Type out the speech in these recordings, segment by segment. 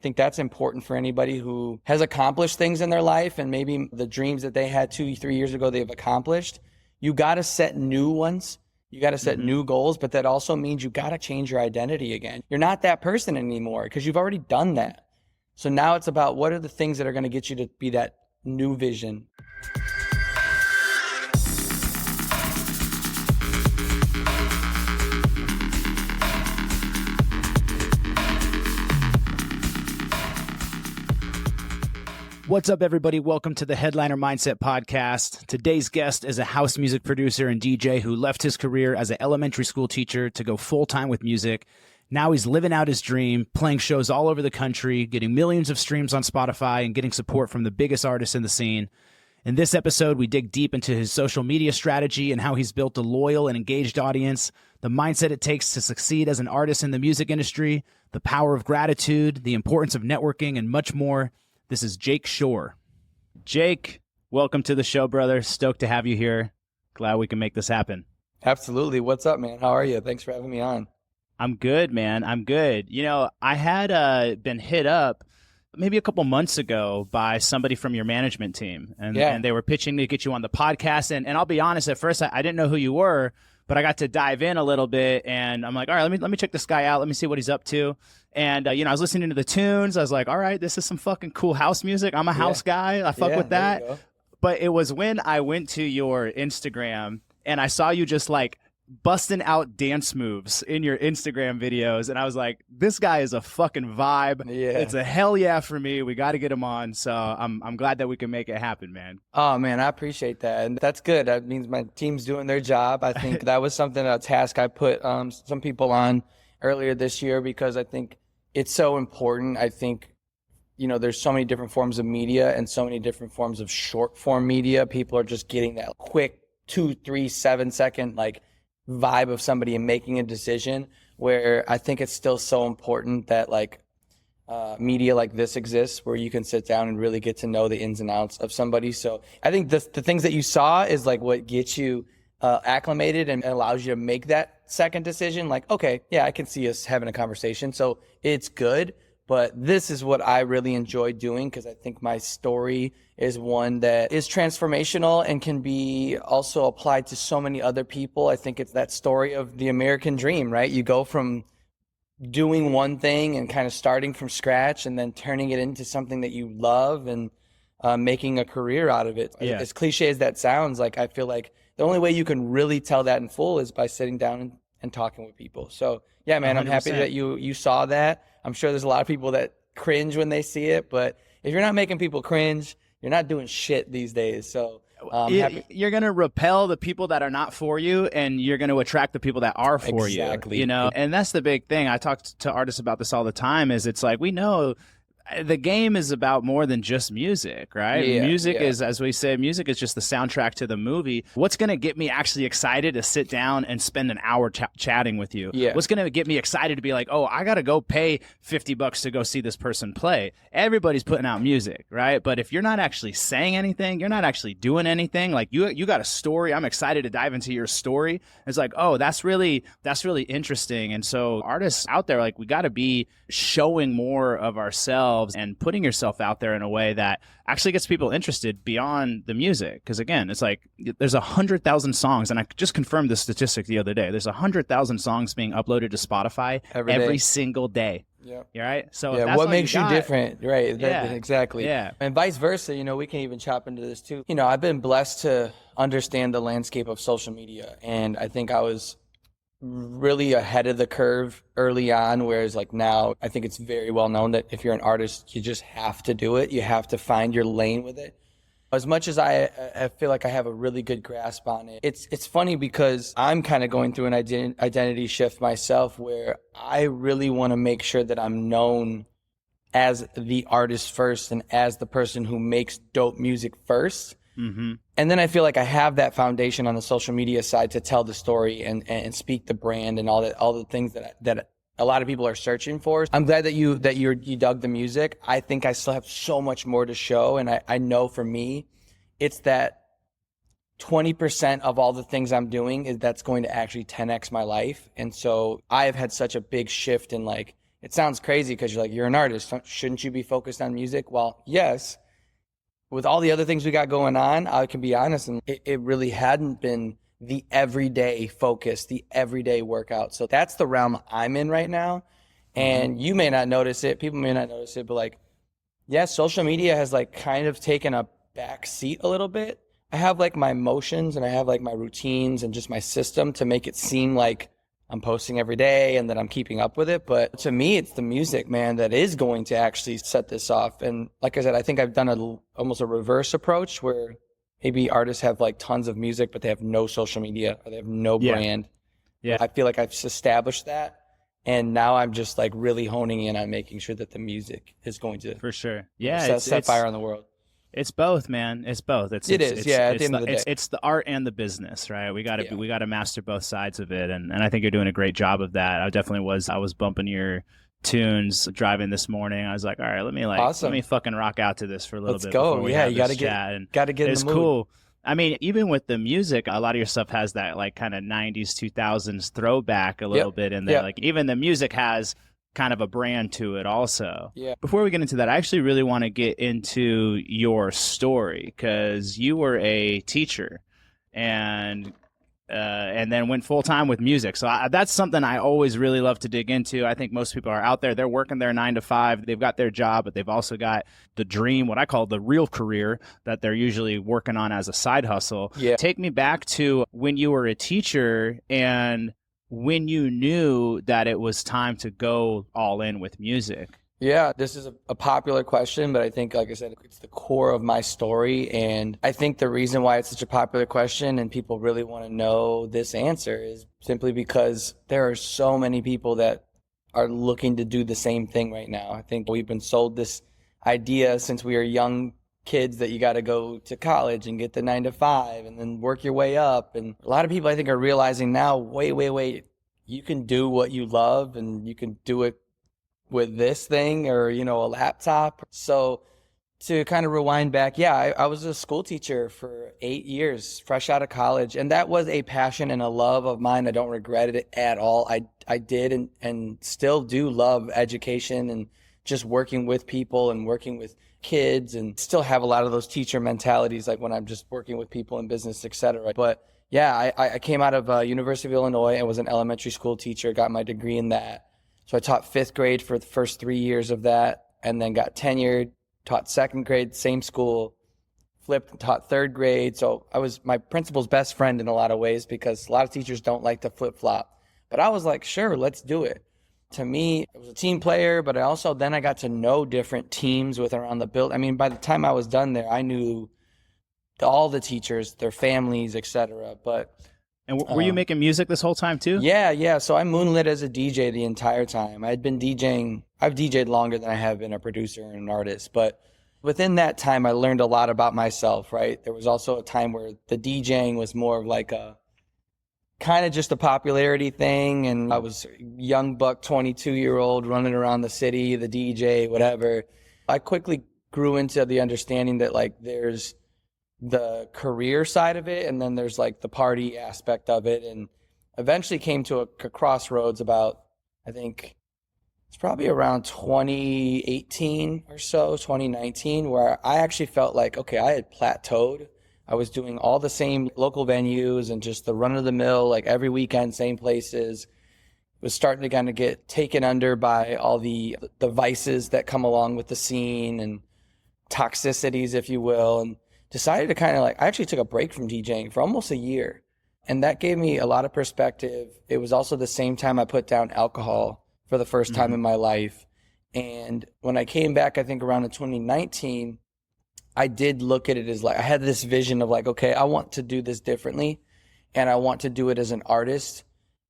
think that's important for anybody who has accomplished things in their life, and maybe the dreams that they had 2-3 years ago they've accomplished. You got to set new ones. You got to set new goals, but that also means you got to change your identity again. You're not that person anymore because you've already done that. So now it's about what are the things that are going to get you to be that new vision. What's up, everybody? Welcome to the Headliner Mindset Podcast. Today's guest is a house music producer and DJ who left his career as an elementary school teacher to go full-time with music. Now he's living out his dream, playing shows all over the country, getting millions of streams on Spotify, and getting support from the biggest artists in the scene. In this episode, we dig deep into his social media strategy and how he's built a loyal and engaged audience, the mindset it takes to succeed as an artist in the music industry, the power of gratitude, the importance of networking, and much more. This is Jake Shore. Jake, welcome to the show, brother. Stoked to have you here. Glad we can make this happen. Absolutely. What's up, man? How are you? Thanks for having me on. I'm good, man. I'm good. You know, I had been hit up maybe a couple months ago by somebody from your management team, and they were pitching to get you on the podcast. And I'll be honest, at first I didn't know who you were, but I got to dive in a little bit, and I'm like, all right, let me check this guy out. Let me see what he's up to. And, I was listening to the tunes. I was like, all right, this is some fucking cool house music. I'm a house guy. I fuck with that. But it was when I went to your Instagram and I saw you just like busting out dance moves in your Instagram videos. And I was like, this guy is a fucking vibe. Yeah. It's a hell yeah for me. We got to get him on. So I'm glad that we can make it happen, man. Oh, man, I appreciate that. And that's good. That means my team's doing their job. I think that was something, a task I put some people on earlier this year because I think it's so important. I think, there's so many different forms of media and so many different forms of short form media. People are just getting that quick 2, 3, 7 second like vibe of somebody and making a decision, where I think it's still so important that like media like this exists where you can sit down and really get to know the ins and outs of somebody. So I think the things that you saw is like what gets you acclimated and allows you to make that second decision. Like, okay, yeah, I can see us having a conversation. So it's good, but this is what I really enjoy doing because I think my story is one that is transformational and can be also applied to so many other people. I think it's that story of the American dream, right? You go from doing one thing and kind of starting from scratch and then turning it into something that you love and making a career out of it. Yeah. As cliche as that sounds, like I feel like the only way you can really tell that in full is by sitting down and talking with people. So yeah, man, 100%. I'm happy that you saw that. I'm sure there's a lot of people that cringe when they see it, but if you're not making people cringe, you're not doing shit these days. So you're going to repel the people that are not for you, and you're going to attract the people that are for you. Exactly. And that's the big thing. I talk to artists about this all the time is it's like, we know the game is about more than just music, right? Yeah, music is, as we say, music is just the soundtrack to the movie. What's going to get me actually excited to sit down and spend an hour chatting with you? Yeah. What's going to get me excited to be like, oh, I got to go pay $50 to go see this person play? Everybody's putting out music, right? But if you're not actually saying anything, you're not actually doing anything, like you got a story. I'm excited to dive into your story. It's like, oh, that's really interesting. And so artists out there, like, we got to be showing more of ourselves and putting yourself out there in a way that actually gets people interested beyond the music. Because again, it's like there's 100,000 songs, and I just confirmed this statistic the other day. There's 100,000 songs being uploaded to Spotify every single day. Yeah. Right. So yeah, what makes you different, right? Exactly. Yeah. And vice versa. We can even chop into this too. I've been blessed to understand the landscape of social media, and I think I was really ahead of the curve early on, whereas like now I think it's very well known that if you're an artist, you just have to do it. You have to find your lane with it. As much as I feel like I have a really good grasp on it, it's funny because I'm kind of going through an identity shift myself, where I really want to make sure that I'm known as the artist first and as the person who makes dope music first. Mm-hmm. And then I feel like I have that foundation on the social media side to tell the story and speak the brand and all the things that a lot of people are searching for. I'm glad that you dug the music. I think I still have so much more to show, and I know for me, it's that 20% of all the things I'm doing that's going to actually 10x my life. And so I have had such a big shift in like it sounds crazy because you're like, you're an artist. Shouldn't you be focused on music? Well, yes. With all the other things we got going on, I can be honest, and it really hadn't been the everyday focus, the everyday workout. So that's the realm I'm in right now. And you may not notice it, people may not notice it, but like, yeah, social media has like kind of taken a back seat a little bit. I have like my motions and I have like my routines and just my system to make it seem like I'm posting every day and that I'm keeping up with it. But to me, it's the music, man, that is going to actually set this off. And like I said, I think I've done almost a reverse approach where maybe artists have like tons of music, but they have no social media or they have no brand. Yeah. I feel like I've established that. And now I'm just like really honing in on making sure that the music is going to for sure. Yeah. set fire on the world. It's both, man. It's both. At the end of the day. It's the art and the business, right? We got to master both sides of it, and I think you're doing a great job of that. I was bumping your tunes driving this morning. I was like, all right, let me fucking rock out to this for a little bit. Let's go. Yeah, you got to get. It's in the mood. Cool. I mean, even with the music, a lot of your stuff has that like kind of 90s, 2000s throwback a little bit in there. Like even the music has kind of a brand to it also. Yeah. Before we get into that, I actually really want to get into your story because you were a teacher and then went full time with music. So that's something I always really love to dig into. I think most people are out there, they're working their 9 to 5. They've got their job, but they've also got the dream, what I call the real career that they're usually working on as a side hustle. Yeah. Take me back to when you were a teacher and when you knew that it was time to go all in with music. Yeah, this is a popular question, but I think, like I said, it's the core of my story. And I think the reason why it's such a popular question and people really want to know this answer is simply because there are so many people that are looking to do the same thing right now. I think we've been sold this idea since we were young kids that you got to go to college and get the 9 to 5 and then work your way up. And a lot of people I think are realizing now, wait, you can do what you love and you can do it with this thing or, a laptop. So to kind of rewind back, I was a school teacher for 8 years, fresh out of college. And that was a passion and a love of mine. I don't regret it at all. I did and still do love education and just working with people and working with kids and still have a lot of those teacher mentalities, like when I'm just working with people in business, et cetera. But yeah, I came out of University of Illinois and was an elementary school teacher, got my degree in that. So I taught 5th grade for the first 3 years of that and then got tenured, taught 2nd grade, same school, flipped and taught 3rd grade. So I was my principal's best friend in a lot of ways because a lot of teachers don't like to flip-flop. But I was like, sure, let's do it. To me, I was a team player, but I got to know different teams with around the build. I mean, by the time I was done there, I knew all the teachers, their families, etc. And were you making music this whole time too? Yeah. So I moonlit as a DJ the entire time. I've DJed longer than I have been a producer and an artist. But within that time, I learned a lot about myself, right? There was also a time where the DJing was more of like a kind of just a popularity thing. And I was a young buck, 22-year-old running around the city, the DJ, whatever. I quickly grew into the understanding that like there's the career side of it and then there's like the party aspect of it, and eventually came to a crossroads about, I think it's probably around 2018 or so, 2019, where I actually felt like, okay, I had plateaued. I was doing all the same local venues and just the run-of-the-mill, like every weekend, same places. It was starting to kind of get taken under by all the vices that come along with the scene and toxicities, if you will, and decided to kind of I actually took a break from DJing for almost a year. And that gave me a lot of perspective. It was also the same time I put down alcohol for the first time in my life. And when I came back, I think around in 2019, I did look at it as I had this vision of okay, I want to do this differently and I want to do it as an artist,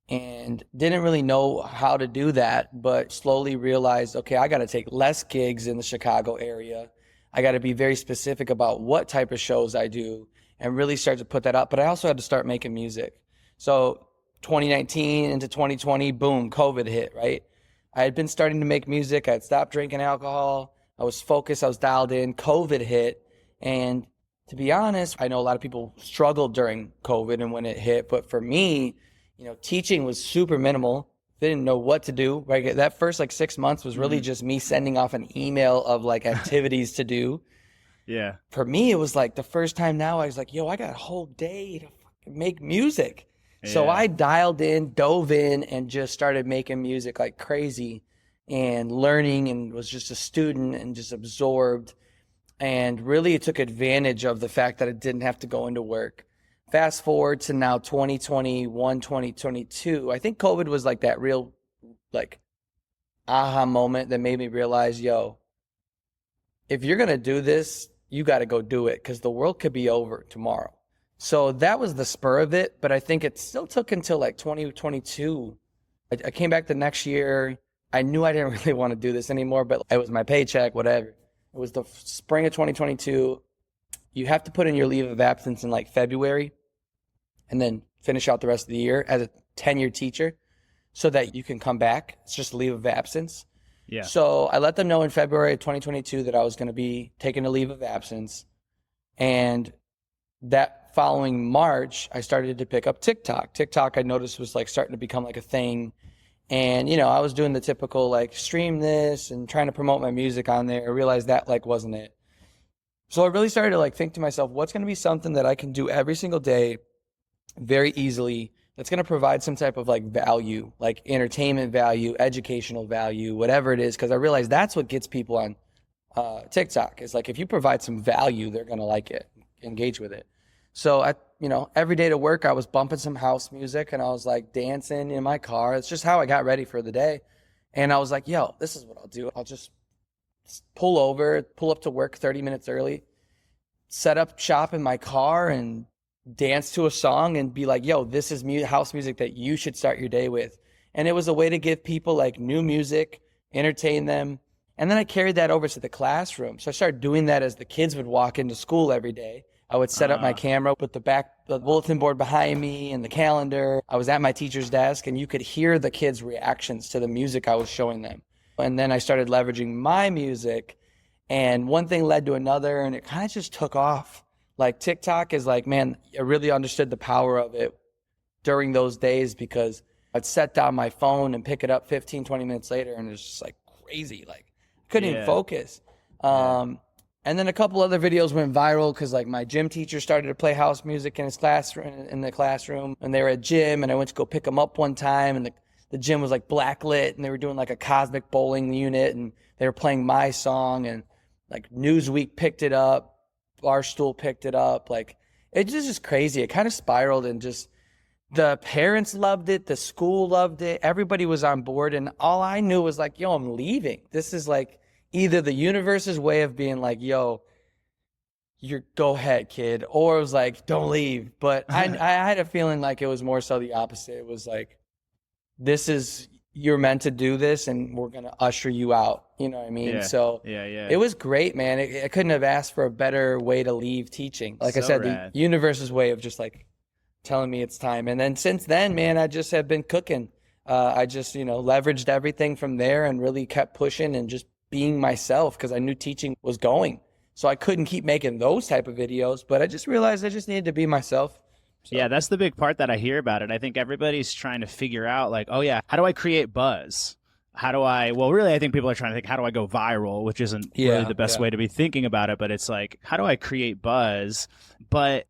and didn't really know how to do that, but slowly realized, okay, I got to take less gigs in the Chicago area. I got to be very specific about what type of shows I do and really start to put that up. But I also had to start making music. So 2019 into 2020, boom, COVID hit, right? I had been starting to make music. I had stopped drinking alcohol. I was focused. I was dialed in. COVID hit. And to be honest, I know a lot of people struggled during COVID and when it hit. But for me, teaching was super minimal They didn't know what to do. Right? That first like 6 months was really just me sending off an email of like activities to do. Yeah. For me, it was like the first time now I was like, yo, I got a whole day to fucking make music. Yeah. So I dialed in, dove in, and just started making music like crazy and learning, and was just a student and just absorbed. And really took advantage of the fact that I didn't have to go into work. Fast forward to now 2021, 2022. I think COVID was like that real like aha moment that made me realize, yo, if you're going to do this, you got to go do it, because the world could be over tomorrow. So that was the spur of it. But I think it still took until like 2022. I came back the next year. I knew I didn't really want to do this anymore, but it was my paycheck, whatever. It was the spring of 2022. You have to put in your leave of absence in like February and then finish out the rest of the year as a tenured teacher so that you can come back. It's just a leave of absence. Yeah. So I let them know in February of 2022 that I was going to be taking a leave of absence. And that following March, I started to pick up TikTok. TikTok, I noticed, was like starting to become like a thing. And, you know, I was doing the typical like stream this and trying to promote my music on there. I realized that like wasn't it. So I really started to like think to myself, what's going to be something that I can do every single day very easily that's going to provide some type of like value, like entertainment value, educational value, whatever it is. Because I realized that's what gets people on TikTok. Is like if you provide some value, they're going to like it, engage with it. So every day to work, I was bumping some house music and I was like dancing in my car. It's just how I got ready for the day. And I was like, yo, this is what I'll do. I'll just pull up to work 30 minutes early, set up shop in my car and dance to a song and be like, yo, this is house music that you should start your day with. And it was a way to give people like new music, entertain them. And then I carried that over to the classroom. So I started doing that as the kids would walk into school every day. I would set up my camera, put the bulletin board behind me and the calendar. I was at my teacher's desk and you could hear the kids' reactions to the music I was showing them. And then I started leveraging my music, and one thing led to another, and it kind of just took off. Like TikTok is like, man, I really understood the power of it during those days, because I'd set down my phone and pick it up 15, 20 minutes later, and it was just like crazy. Like couldn't even focus. And then a couple other videos went viral because like my gym teacher started to play house music in his classroom, and they were at gym, and I went to go pick them up one time, and the gym was like blacklit, and they were doing like a cosmic bowling unit, and they were playing my song, and like Newsweek picked it up, Barstool picked it up. Like it was just crazy. It kind of spiraled, and just the parents loved it, the school loved it, everybody was on board, and all I knew was like, yo, I'm leaving. This is like either the universe's way of being like, yo, go ahead, kid, or it was like, don't leave. But I had a feeling like it was more so the opposite. It was like, you're meant to do this, and we're going to usher you out. You know what I mean? Yeah, so it was great, man. I couldn't have asked for a better way to leave teaching. Like I said, rad. The universe's way of just like telling me it's time. And then since then, man, I just have been cooking. I just, leveraged everything from there and really kept pushing and just being myself, because I knew teaching was going. So I couldn't keep making those type of videos, but I just realized I just needed to be myself. So. Yeah, that's the big part that I hear about it. I think everybody's trying to figure out like, oh yeah, how do I create buzz? Really, I think people are trying to think, how do I go viral, which isn't really the best way to be thinking about it. But it's like, how do I create buzz? But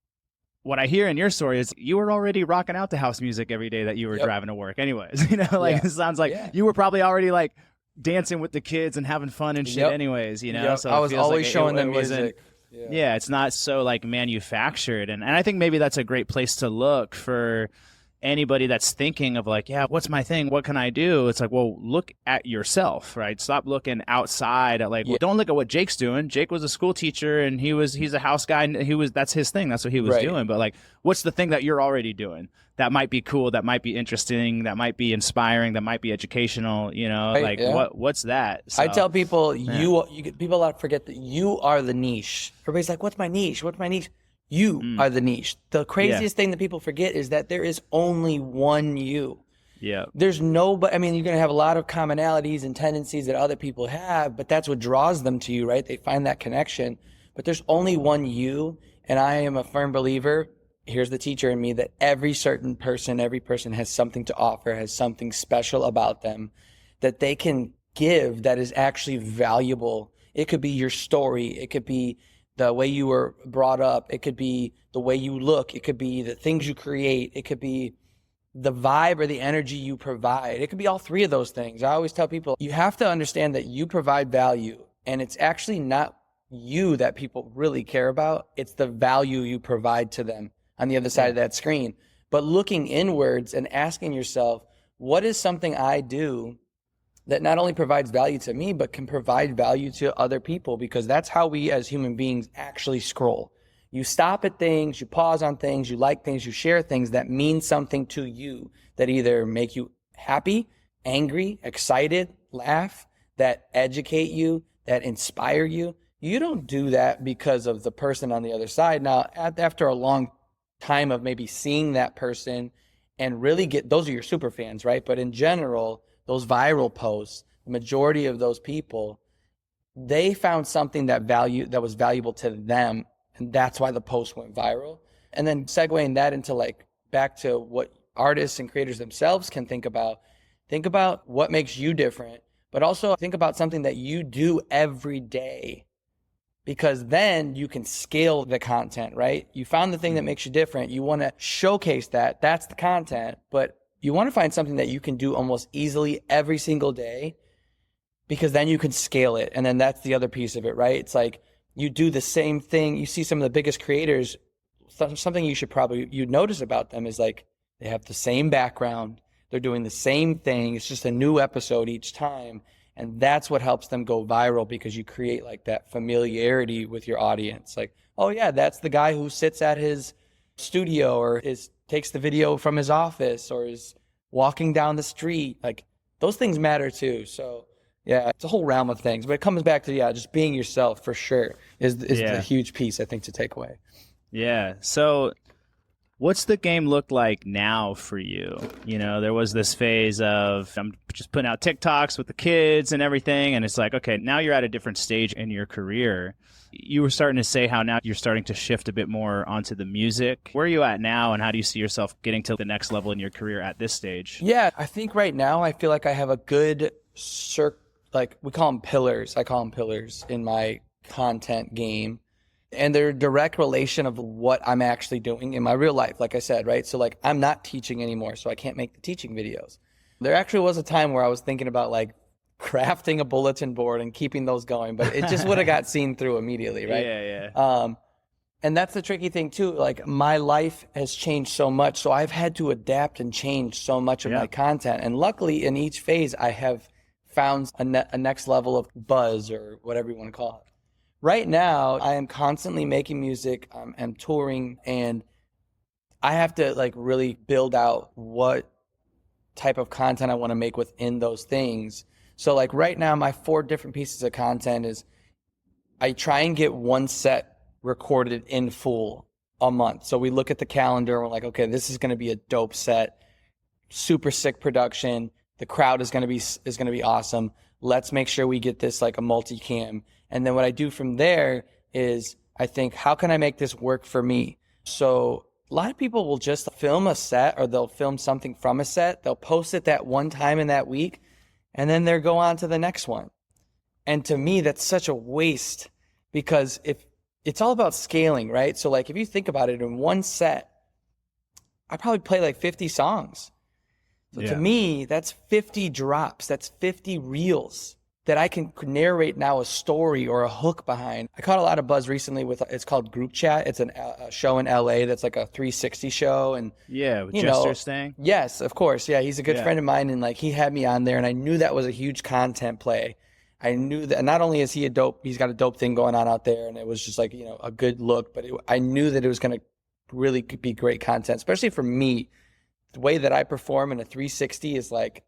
what I hear in your story is you were already rocking out to house music every day that you were driving to work anyways. It sounds like you were probably already like dancing with the kids and having fun and shit anyways, So I was always showing them music. Yeah, it's not so like manufactured. And I think maybe that's a great place to look for anybody that's thinking of like, yeah, what's my thing? What can I do? It's like, well, look at yourself, right? Stop looking outside at like, well, don't look at what Jake's doing. Jake was a school teacher and he's a house guy, and that's his thing. That's what he was doing. But like, what's the thing that you're already doing that might be cool, that might be interesting, that might be inspiring, that might be educational, what's that? So, I tell people, people forget that you are the niche. Everybody's like, what's my niche? What's my niche? You are the niche. The craziest thing that people forget is that there is only one you. Yeah. There's nobody. I mean, you're going to have a lot of commonalities and tendencies that other people have, but that's what draws them to you, right? They find that connection. But there's only one you, and I am a firm believer here's the teacher in me, that every person has something to offer, has something special about them that they can give that is actually valuable. It could be your story. It could be the way you were brought up. It could be the way you look. It could be the things you create. It could be the vibe or the energy you provide. It could be all three of those things. I always tell people, you have to understand that you provide value, and it's actually not you that people really care about. It's the value you provide to them on the other side of that screen. But looking inwards and asking yourself, what is something I do that not only provides value to me, but can provide value to other people? Because that's how we as human beings actually scroll. You stop at things, you pause on things, you like things, you share things that mean something to you, that either make you happy, angry, excited, laugh, that educate you, that inspire you. You don't do that because of the person on the other side. Now, after a long time of maybe seeing that person and really those are your super fans, right? But in general, those viral posts, the majority of those people, they found something that was valuable to them, and that's why the post went viral. And then segueing that into like back to what artists and creators themselves can think about what makes you different, but also think about something that you do every day, because then you can scale the content, right? You found the thing that makes you different. You want to showcase that. That's the content, but you want to find something that you can do almost easily every single day, because then you can scale it. And then that's the other piece of it, right? It's like you do the same thing. You see some of the biggest creators, something you'd notice about them is like they have the same background. They're doing the same thing. It's just a new episode each time. And that's what helps them go viral, because you create like that familiarity with your audience. Like, oh yeah, that's the guy who sits at his studio or takes the video from his office or is walking down the street. Like those things matter too. So yeah, it's a whole realm of things, but it comes back to, just being yourself for sure is the huge piece I think to take away. Yeah. So what's the game look like now for you? You know, there was this phase of I'm just putting out TikToks with the kids and everything. And it's like, okay, now you're at a different stage in your career. You were starting to say how now you're starting to shift a bit more onto the music. Where are you at now, and how do you see yourself getting to the next level in your career at this stage? Yeah, I think right now I feel like I have a good like we call them pillars. I call them pillars in my content game. And they're a direct relation of what I'm actually doing in my real life, like I said, right? So like I'm not teaching anymore, so I can't make the teaching videos. There actually was a time where I was thinking about like crafting a bulletin board and keeping those going, but it just would have got seen through immediately, right? Yeah. And that's the tricky thing too. Like my life has changed so much, so I've had to adapt and change so much of my content. And luckily in each phase, I have found a next level of buzz or whatever you want to call it. Right now, I am constantly making music, I'm touring, and I have to like really build out what type of content I want to make within those things. So like right now, my 4 different pieces of content is I try and get one set recorded in full a month. So we look at the calendar and we're like, okay, this is going to be a dope set, super sick production. The crowd is going to be awesome. Let's make sure we get this like a multicam. And then what I do from there is I think, how can I make this work for me? So a lot of people will just film a set, or they'll film something from a set. They'll post it that one time in that week, and then they'll go on to the next one. And to me, that's such a waste, because if it's all about scaling, right? So like if you think about it, in one set, I probably play like 50 songs. So to me, that's 50 drops. That's 50 reels that I can narrate now a story or a hook behind. I caught a lot of buzz recently with, it's called Group Chat. It's a show in LA that's like a 360 show. And with Jester Stang. Yes, of course. Yeah, he's a good friend of mine, and like he had me on there, and I knew that was a huge content play. I knew that not only is he's got a dope thing going on out there, and it was just like, a good look, but I knew that it was going to really be great content, especially for me. The way that I perform in a 360 is like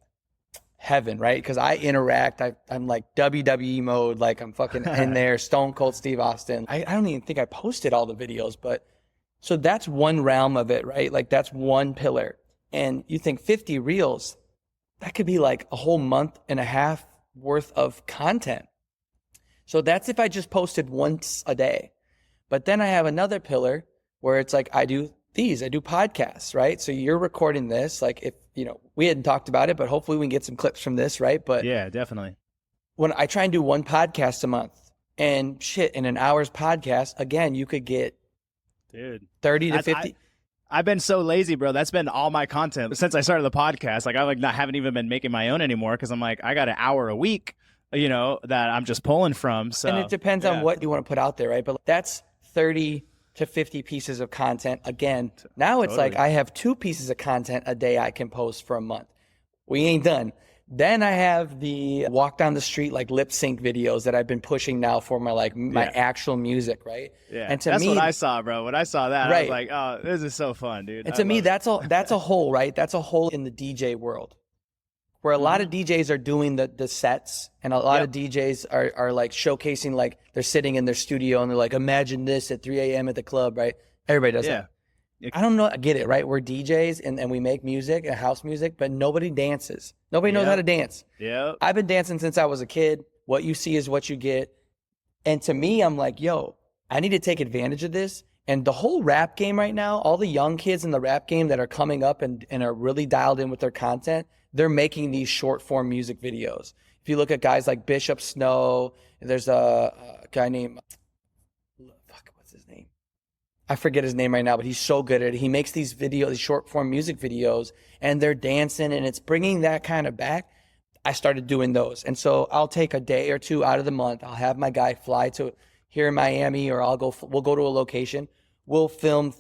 heaven, right? Because I interact. I'm like WWE mode, like I'm fucking in there, Stone Cold Steve Austin. I don't even think I posted all the videos, but so that's one realm of it, right? Like that's one pillar. And you think 50 reels, that could be like a whole month and a half worth of content. So that's if I just posted once a day. But then I have another pillar where it's like I do I do podcasts, right? So you're recording this, like if, we hadn't talked about it, but hopefully we can get some clips from this, right? But yeah, definitely. When I try and do one podcast a month and shit, in an hour's podcast, again, you could get 30 to 50. I've been so lazy, bro. That's been all my content since I started the podcast. Like I haven't even been making my own anymore because I'm like, I got an hour a week, that I'm just pulling from. So, and it depends on what you want to put out there, right? But that's 30 to 50 pieces of content. Again, now it's like I have 2 pieces of content a day I can post for a month. We ain't done. Then I have the walk down the street, like lip sync videos that I've been pushing now for my actual music, right? Yeah, and that's what I saw, bro. When I saw that, I was like, oh, this is so fun, dude. And to me, that's a hole, right? That's a hole in the DJ world, where a lot of DJs are doing the sets, and a lot of DJs are like showcasing, like they're sitting in their studio and they're like, imagine this at 3 a.m. at the club, right? Everybody does that. I don't know. I get it, right? We're DJs and we make music and house music, but nobody dances. Nobody knows how to dance. Yeah. I've been dancing since I was a kid. What you see is what you get. And to me, I'm like, yo, I need to take advantage of this. And the whole rap game right now, all the young kids in the rap game that are coming up and are really dialed in with their content, they're making these short form music videos. If you look at guys like Bishop Snow, there's a guy named, what's his name? I forget his name right now, but he's so good at it. He makes these short form music videos, and they're dancing, and it's bringing that kind of back. I started doing those. And so I'll take a day or 2 out of the month. I'll have my guy fly to here in Miami, or we'll go to a location. We'll film,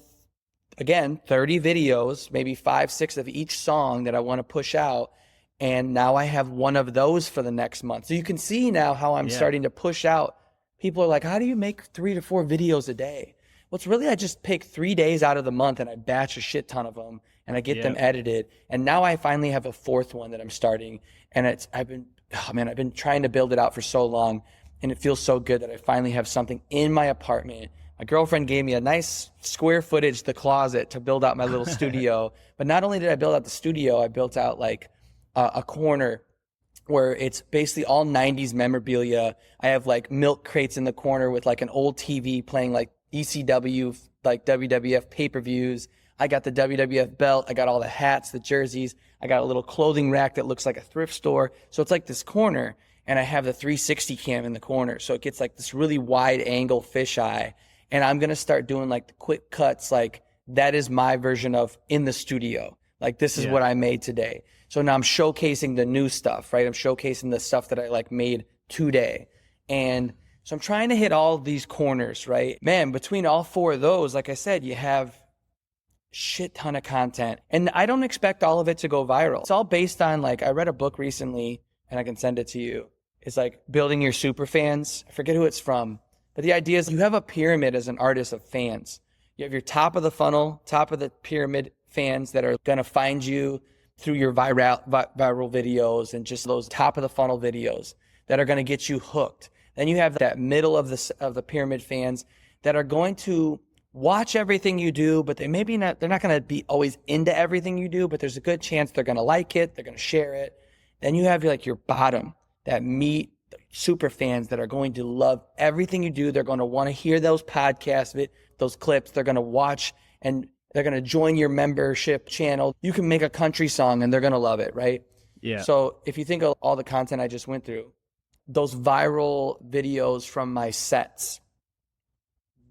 again, 30 videos, maybe 5, 6 of each song that I want to push out. And now I have one of those for the next month. So you can see now how I'm starting to push out. People are like, how do you make 3 to 4 videos a day? Well, it's really, I just pick 3 days out of the month and I batch a shit ton of them and I get them edited. And now I finally have a 4th one that I'm starting. And I've been trying to build it out for so long, and it feels so good that I finally have something in my apartment. My girlfriend gave me a nice square footage, the closet, to build out my little studio. But not only did I build out the studio, I built out like a corner where it's basically all 90s memorabilia. I have like milk crates in the corner with like an old TV playing like ECW, like WWF pay-per-views. I got the WWF belt. I got all the hats, the jerseys. I got a little clothing rack that looks like a thrift store. So it's like this corner, and I have the 360 cam in the corner. So it gets like this really wide angle fisheye. And I'm going to start doing like the quick cuts. Like that is my version of in the studio. Like this is what I made today. So now I'm showcasing the new stuff, right? I'm showcasing the stuff that I like made today. And so I'm trying to hit all these corners, right? Man, between all 4 of those, like I said, you have shit ton of content. And I don't expect all of it to go viral. It's all based on, like, I read a book recently, and I can send it to you. It's like building your super fans. I forget who it's from. But the idea is you have a pyramid as an artist of fans. You have your top of the funnel, top of the pyramid fans that are going to find you through your viral videos and just those top of the funnel videos that are going to get you hooked. Then you have that middle of the pyramid fans that are going to watch everything you do, but they're not going to be always into everything you do, but there's a good chance they're going to like it, they're going to share it. Then you have like your bottom, that meat super fans that are going to love everything you do. They're going to want to hear those podcasts, those clips. They're going to watch, and they're going to join your membership channel. You can make a country song and they're going to love it, right? Yeah. So if you think of all the content I just went through, those viral videos from my sets,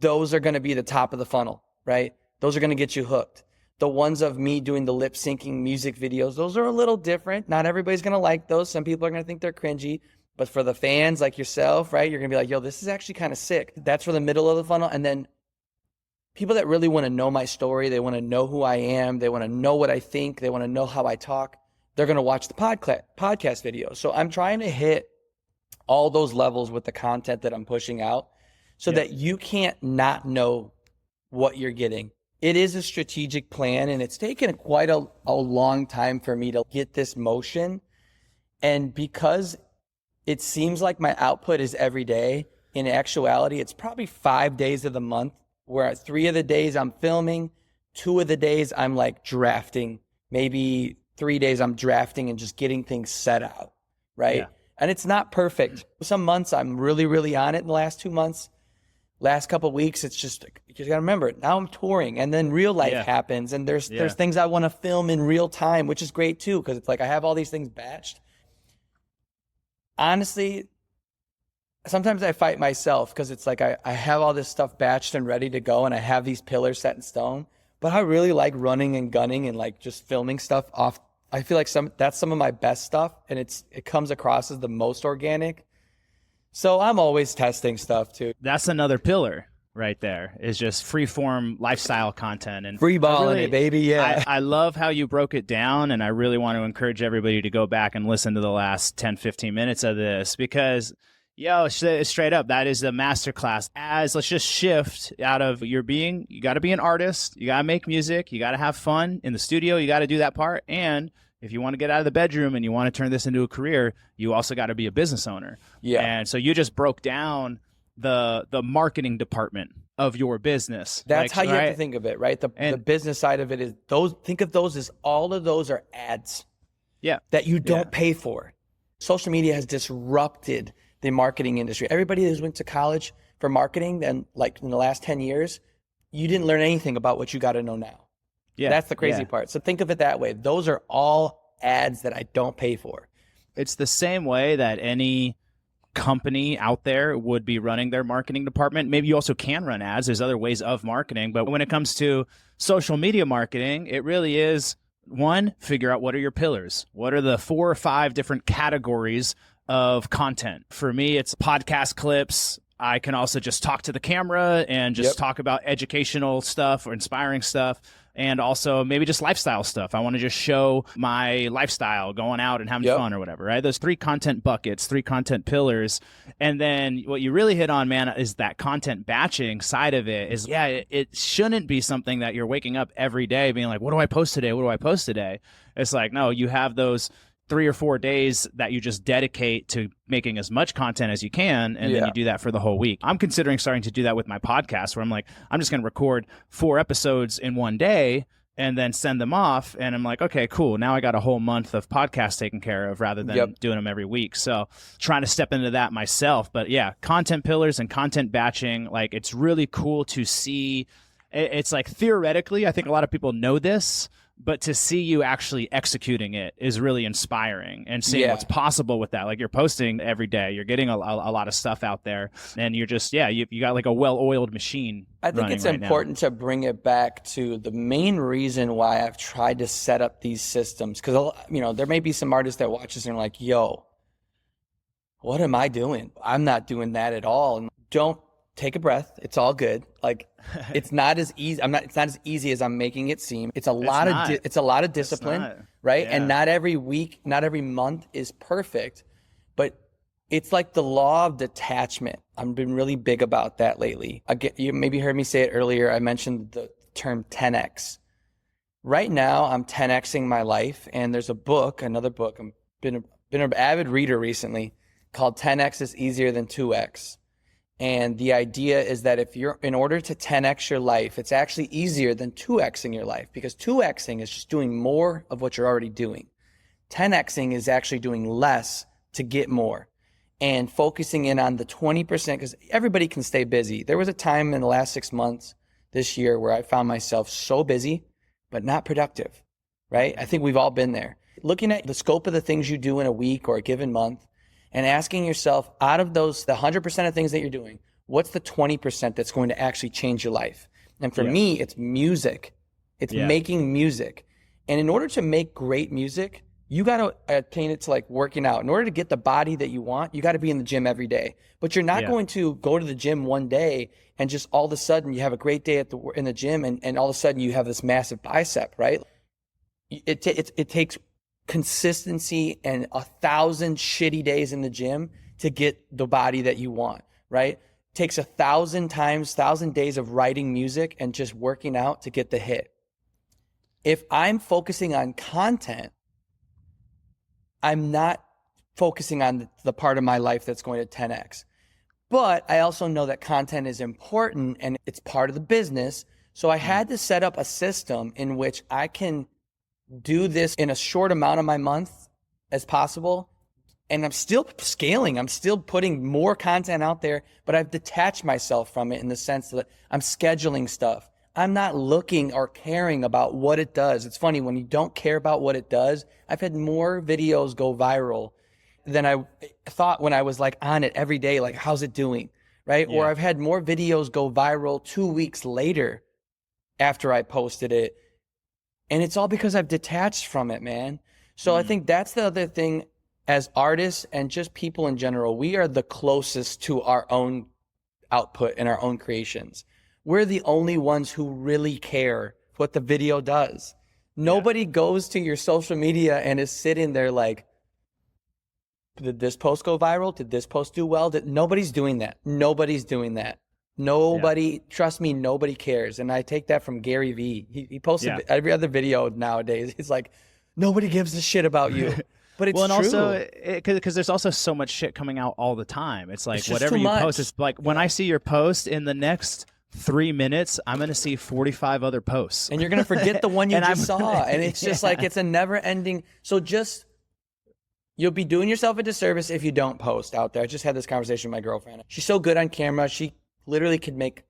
those are going to be the top of the funnel, right? Those are going to get you hooked. The ones of me doing the lip syncing music videos, those are a little different. Not everybody's going to like those. Some people are going to think they're cringy. But for the fans like yourself, right, you're going to be like, yo, this is actually kind of sick. That's for the middle of the funnel. And then people that really want to know my story, they want to know who I am, they want to know what I think, they want to know how I talk, they're going to watch the podcast video. So I'm trying to hit all those levels with the content that I'm pushing out so that you can't not know what you're getting. It is a strategic plan, and it's taken quite a long time for me to get this motion. And because it seems like my output is every day, in actuality, it's probably 5 days of the month where 3 of the days I'm filming, 2 of the days I'm like drafting, maybe 3 days I'm drafting and just getting things set out, right? Yeah. And it's not perfect. Some months I'm really, really on it in the last 2 months. last couple of weeks, it's just, you just got to remember, now I'm touring, and then real life happens, and there's things I want to film in real time, which is great too, because it's like I have all these things batched. Honestly, sometimes I fight myself because it's like I have all this stuff batched and ready to go, and I have these pillars set in stone, but I really like running and gunning and like just filming stuff off. I feel like that's some of my best stuff, and it comes across as the most organic. So I'm always testing stuff too. That's another pillar right there, is just free form lifestyle content and free balling it, baby. Yeah. I love how you broke it down, and I really want to encourage everybody to go back and listen to the last 10, 15 minutes of this, because straight up, that is a masterclass. Let's just shift out of you got to be an artist, you got to make music, you got to have fun in the studio, you got to do that part. And if you want to get out of the bedroom and you want to turn this into a career, you also got to be a business owner. Yeah. And so you just broke down the marketing department of your business. That's how you have to think of it, right? The business side of it is think of those as all of those are ads. Yeah. That you don't pay for. Social media has disrupted the marketing industry. Everybody who's went to college for marketing, and like in the last 10 years, you didn't learn anything about what you got to know now. Yeah. That's the crazy part. So think of it that way. Those are all ads that I don't pay for. It's the same way that any company out there would be running their marketing department. Maybe you also can run ads. There's other ways of marketing. But when it comes to social media marketing, it really is, one, figure out what are your pillars. What are the 4 or 5 different categories of content? For me, it's podcast clips. I can also just talk to the camera and just talk about educational stuff or inspiring stuff. And also maybe just lifestyle stuff. I want to just show my lifestyle, going out and having fun or whatever, right? Those 3 content buckets, 3 content pillars. And then what you really hit on, man, is that content batching side of it is, it shouldn't be something that you're waking up every day being like, what do I post today? What do I post today? It's like, no, you have those 3 or 4 days that you just dedicate to making as much content as you can, and then you do that for the whole week. I'm considering starting to do that with my podcast, where I'm like, I'm just going to record 4 episodes in one day and then send them off, and I'm like, okay, cool. Now I got a whole month of podcasts taken care of rather than doing them every week. So trying to step into that myself. But yeah, content pillars and content batching, like it's really cool to see. It's like theoretically, I think a lot of people know this, but to see you actually executing it is really inspiring, and seeing what's possible with that. Like you're posting every day, you're getting a lot of stuff out there, and you're just, you got like a well-oiled machine. I think it's important to bring it back to the main reason why I've tried to set up these systems. Because, there may be some artists that watch this and are like, yo, what am I doing? I'm not doing that at all. And don't take a breath. It's all good. Like, it's not as easy. It's not as easy as I'm making it seem. It's a lot of discipline, right? Yeah. And not every week, not every month is perfect, but it's like the law of detachment. I've been really big about that lately. You maybe heard me say it earlier. I mentioned the term 10x. Right now, I'm 10xing my life, and there's another book. I've been an avid reader recently, called 10x is easier than 2x. And the idea is that in order to 10x your life, it's actually easier than 2xing your life, because 2xing is just doing more of what you're already doing. 10xing is actually doing less to get more, and focusing in on the 20%, because everybody can stay busy. There was a time in the last 6 months this year where I found myself so busy, but not productive, right? I think we've all been there. Looking at the scope of the things you do in a week or a given month, and asking yourself, out of those, the 100% of things that you're doing, what's the 20% that's going to actually change your life? And for me, it's music. It's making music. And in order to make great music, you got to attain it to like working out. In order to get the body that you want, you got to be in the gym every day. But you're not going to go to the gym one day and just all of a sudden you have a great day in the gym, and all of a sudden you have this massive bicep, right? It takes consistency and 1,000 shitty days in the gym to get the body that you want, right? It takes 1,000 days of writing music and just working out to get the hit. If I'm focusing on content, I'm not focusing on the part of my life that's going to 10x. But I also know that content is important and it's part of the business. So I had to set up a system in which I can do this in a short amount of my month as possible, And I'm still scaling. I'm still putting more content out there, but I've detached myself from it in the sense that I'm scheduling stuff. I'm not looking or caring about what it does. It's funny, when you don't care about what it does, I've had more videos go viral than I thought when I was like on it every day, like, how's it doing? Right? Yeah. Or I've had more videos go viral 2 weeks later after I posted it. And it's all because I've detached from it, man. So I think that's the other thing. As artists and just people in general, we are the closest to our own output and our own creations. We're the only ones who really care what the video does. Nobody goes to your social media and is sitting there like, did this post go viral? Did this post do well? Nobody's doing that. Nobody's doing that. Nobody, trust me, nobody cares. And I take that from Gary Vee. He posted every other video nowadays. He's like, nobody gives a shit about you. But it's and true. Also, because there's also so much shit coming out all the time. It's like, it's whatever you post, it's like, when I see your post, in the next 3 minutes, I'm going to see 45 other posts. And you're going to forget the one you just saw. And it's just like, it's a never ending. So you'll be doing yourself a disservice if you don't post out there. I just had this conversation with my girlfriend. She's so good on camera. She literally could make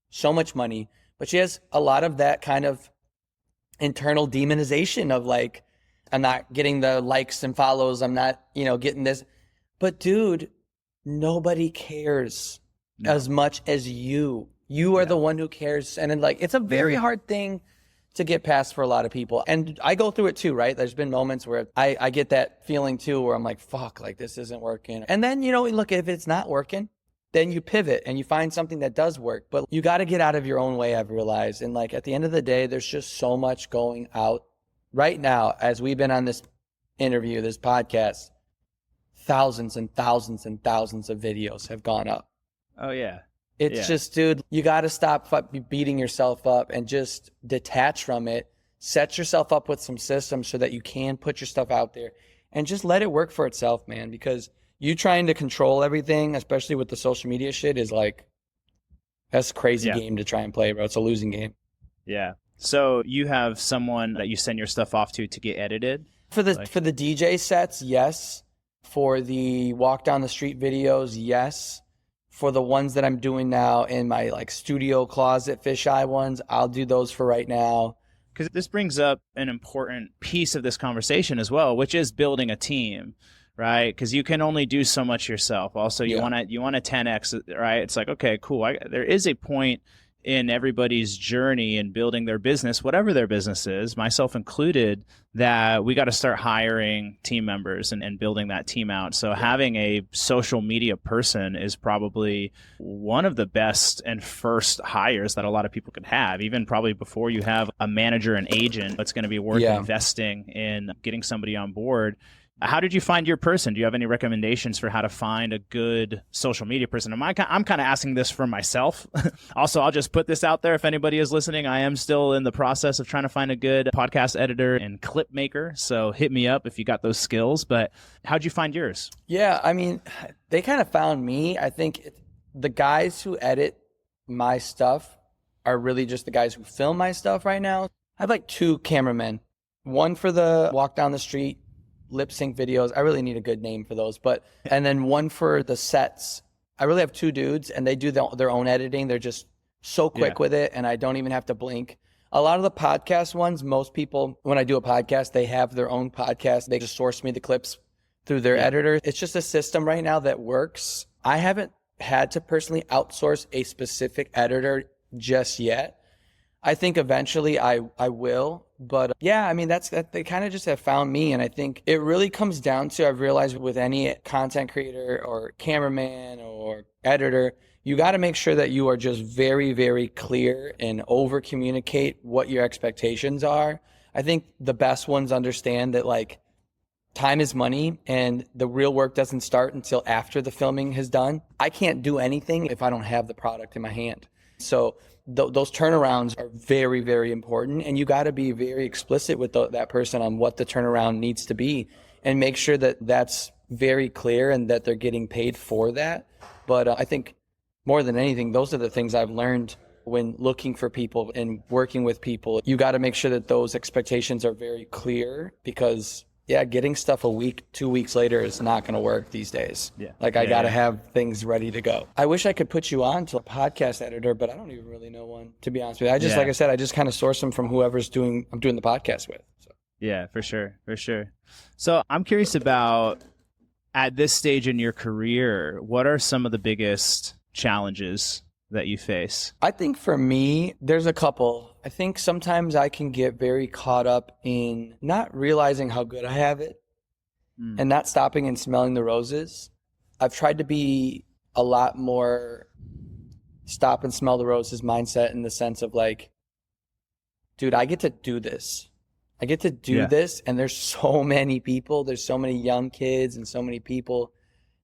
so much money, but she has a lot of that kind of internal demonization of like, I'm not getting the likes and follows. I'm not, getting this. But dude, nobody cares as much as you. You are the one who cares. And it's a very hard thing to get past for a lot of people. And I go through it too, right? There's been moments where I get that feeling too, where I'm like, fuck, like this isn't working. And then, look, if it's not working, then you pivot and you find something that does work. But you got to get out of your own way, I've realized. And at the end of the day, there's just so much going out. Right now, as we've been on this interview, this podcast, thousands and thousands and thousands of videos have gone up. Oh, yeah. It's just, dude, you got to stop beating yourself up and just detach from it. Set yourself up with some systems so that you can put your stuff out there and just let it work for itself, man. Because you trying to control everything, especially with the social media shit, is that's a crazy game to try and play, bro. It's a losing game. Yeah. So you have someone that you send your stuff off to get edited? For the DJ sets, yes. For the walk down the street videos, yes. For the ones that I'm doing now in my studio closet fisheye ones, I'll do those for right now. Because this brings up an important piece of this conversation as well, which is building a team, right? Because you can only do so much yourself. Also, you want to 10x, right? It's like, okay, cool. There is a point in everybody's journey in building their business, whatever their business is, myself included, that we got to start hiring team members and building that team out. So having a social media person is probably one of the best and first hires that a lot of people could have, even probably before you have a manager and agent. It's going to be worth investing in getting somebody on board. How did you find your person? Do you have any recommendations for how to find a good social media person? I'm kind of asking this for myself. Also, I'll just put this out there. If anybody is listening, I am still in the process of trying to find a good podcast editor and clip maker. So hit me up if you got those skills. But how'd you find yours? Yeah, I mean, they kind of found me. I think the guys who edit my stuff are really just the guys who film my stuff right now. I have 2 cameramen, one for the walk down the street lip sync videos. I really need a good name for those, and then one for the sets. I really have 2 dudes and they do their own editing. They're just so quick with it and I don't even have to blink. A lot of the podcast ones, most people, when I do a podcast, they have their own podcast. They just source me the clips through their editor. It's just a system right now that works. I haven't had to personally outsource a specific editor just yet. I think eventually I will, but yeah, I mean, they kind of just have found me. And I think it really comes down to, I've realized with any content creator or cameraman or editor, you got to make sure that you are just very, very clear and over communicate what your expectations are. I think the best ones understand that time is money and the real work doesn't start until after the filming is done. I can't do anything if I don't have the product in my hand. So those turnarounds are very, very important, and you got to be very explicit with that person on what the turnaround needs to be and make sure that that's very clear and that they're getting paid for that. But I think more than anything, those are the things I've learned when looking for people and working with people. You got to make sure that those expectations are very clear, because yeah, getting stuff a week, 2 weeks later is not going to work these days. Yeah. Like I got to have things ready to go. I wish I could put you on to a podcast editor, but I don't even really know one, to be honest with you. Like I said, I just kind of source them from whoever's I'm doing the podcast with. So. Yeah, for sure. For sure. So I'm curious about, at this stage in your career, what are some of the biggest challenges that you face? I think for me, there's a couple. I think sometimes I can get very caught up in not realizing how good I have it and not stopping and smelling the roses. I've tried to be a lot more stop and smell the roses mindset, in the sense of like, dude, I get to do this. I get to do this, and there's so many people, there's so many young kids and so many people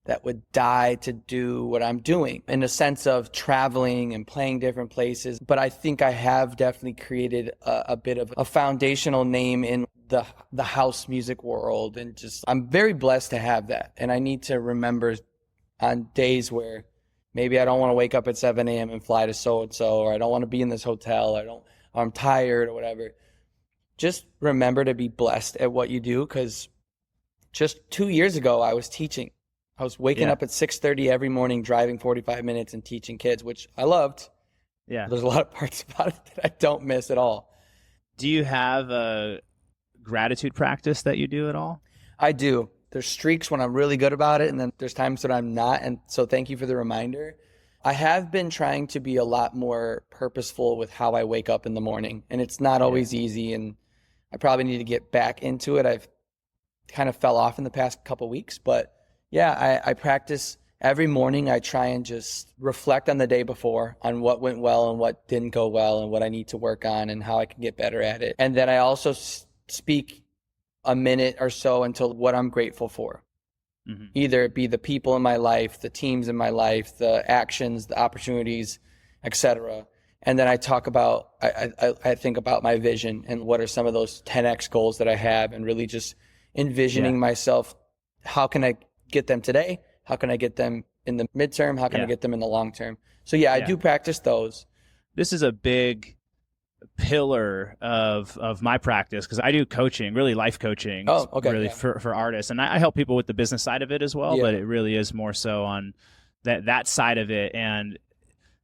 that would die to do what I'm doing, in the sense of traveling and playing different places. But I think I have definitely created a bit of a foundational name in the house music world. And just, I'm very blessed to have that. And I need to remember on days where maybe I don't want to wake up at 7 a.m. and fly to so-and-so, or I don't want to be in this hotel, or I'm tired or whatever. Just remember to be blessed at what you do. Because just 2 years ago, I was teaching. I was waking up at 6:30 every morning, driving 45 minutes and teaching kids, which I loved. Yeah. There's a lot of parts about it that I don't miss at all. Do you have a gratitude practice that you do at all? I do. There's streaks when I'm really good about it, and then there's times that I'm not. And so thank you for the reminder. I have been trying to be a lot more purposeful with how I wake up in the morning, and it's not always easy, and I probably need to get back into it. I've kind of fell off in the past couple weeks, but yeah, I practice every morning. I try and just reflect on the day before, on what went well and what didn't go well, and what I need to work on and how I can get better at it. And then I also speak a minute or so until what I'm grateful for. Mm-hmm. Either it be the people in my life, the teams in my life, the actions, the opportunities, etc. And then I talk about, I think about my vision and what are some of those 10x goals that I have, and really just envisioning myself. How can I get them today? How can I get them in the midterm? How can I get them in the long term? So I do practice those. This is a big pillar of my practice, because I do coaching, really life coaching, really for artists. And I help people with the business side of it as well, but it really is more so on that side of it. And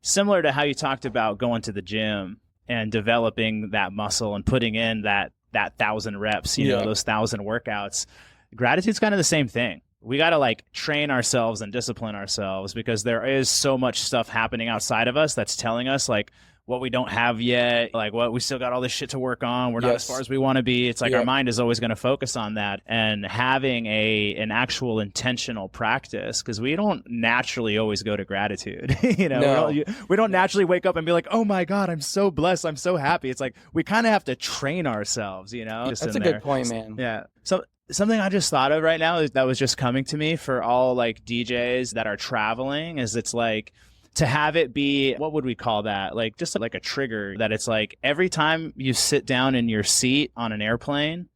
similar to how you talked about going to the gym and developing that muscle and putting in that 1,000 reps, you know, those 1,000 workouts, gratitude's kind of the same thing. We got to like train ourselves and discipline ourselves, because there is so much stuff happening outside of us that's telling us like what we don't have yet, like what we still got all this shit to work on. We're not as far as we want to be. It's like our mind is always going to focus on that, and having an actual intentional practice, because we don't naturally always go to gratitude. You know, we don't naturally wake up and be like, oh my God, I'm so blessed, I'm so happy. It's like we kind of have to train ourselves, you know. That's a good point, man. Yeah. So something I just thought of right now that was just coming to me for all like DJs that are traveling is, it's like, to have it be, what would we call that? Like just like a trigger, that it's like every time you sit down in your seat on an airplane,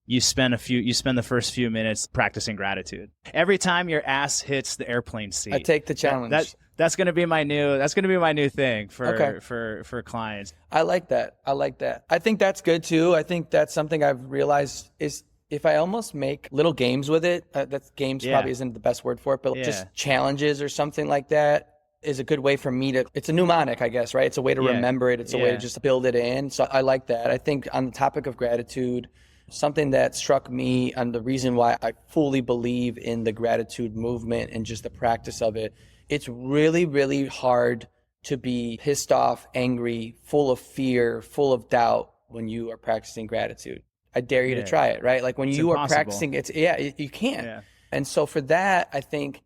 you spend the first few minutes practicing gratitude. Every time your ass hits the airplane seat. I take the challenge. That's going to be my new thing for clients. I like that. I think that's good too. I think that's something I've realized is, if I almost make little games with it, that's games probably isn't the best word for it, but just challenges or something like that is a good way for me to, it's a mnemonic, I guess, right? It's a way to remember it. It's a way to just build it in. So I like that. I think on the topic of gratitude, something that struck me, and the reason why I fully believe in the gratitude movement and just the practice of it, it's really, really hard to be pissed off, angry, full of fear, full of doubt when you are practicing gratitude. I dare you to try it, right? Like when you are practicing, you can't. Yeah. And so for that, I think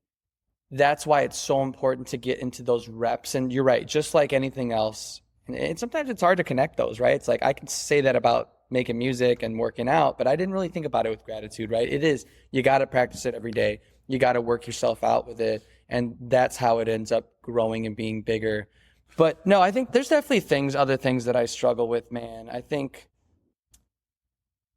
that's why it's so important to get into those reps. And you're right, just like anything else. And sometimes it's hard to connect those, right? It's like, I can say that about making music and working out, but I didn't really think about it with gratitude, right? It is, you got to practice it every day. You got to work yourself out with it. And that's how it ends up growing and being bigger. But no, I think there's definitely other things that I struggle with, man. I think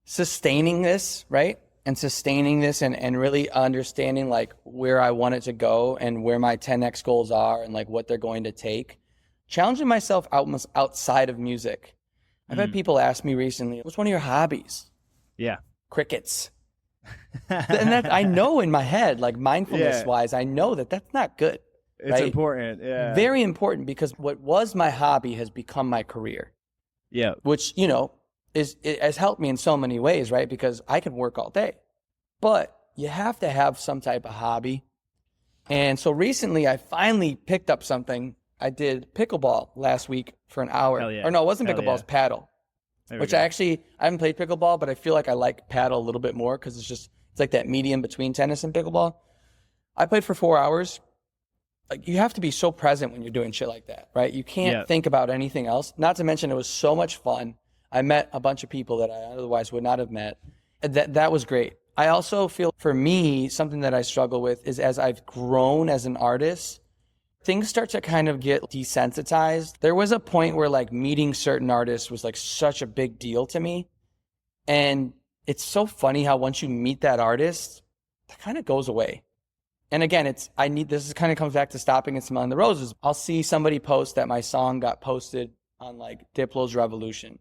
sustaining this, right? And sustaining this and really understanding like where I want it to go and where my 10x goals are and like what they're going to take. Challenging myself almost outside of music. I've had people ask me recently, what's one of your hobbies? Yeah. Crickets. And that I know in my head, like mindfulness wise, I know that that's not good. It's right? important. Yeah. Very important, because what was my hobby has become my career. Yeah. Which, it has helped me in so many ways, right? Because I can work all day, but you have to have some type of hobby. And so recently I finally picked up something. I did pickleball last week for an hour. Hell yeah. Or no, it wasn't pickleball, it was paddle. Which I haven't played pickleball, but I feel like I like paddle a little bit more because it's like that medium between tennis and pickleball. I played for 4 hours. Like, you have to be so present when you're doing shit like that, right? You can't think about anything else. Not to mention, it was so much fun. I met a bunch of people that I otherwise would not have met. That was great. I also feel, for me, something that I struggle with is, as I've grown as an artist, things start to kind of get desensitized. There was a point where like meeting certain artists was like such a big deal to me. And it's so funny how once you meet that artist, that kind of goes away. And again, this kind of comes back to stopping and smelling the roses. I'll see somebody post that my song got posted on like Diplo's Revolution.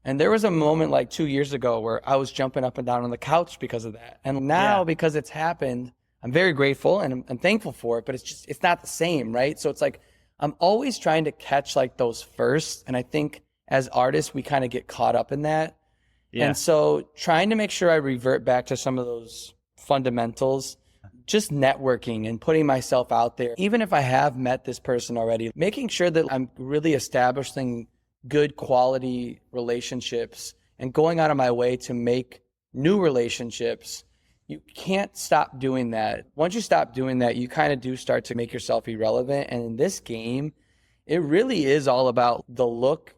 And there was a moment like 2 years ago where I was jumping up and down on the couch because of that. And now, because it's happened, I'm very grateful and I'm thankful for it, but it's not the same, right? So it's like, I'm always trying to catch like those first. And I think as artists, we kind of get caught up in that. Yeah. And so trying to make sure I revert back to some of those fundamentals, just networking and putting myself out there. Even if I have met this person already, making sure that I'm really establishing good quality relationships and going out of my way to make new relationships. You can't stop doing that. Once you stop doing that, you kind of do start to make yourself irrelevant. And in this game, it really is all about the look,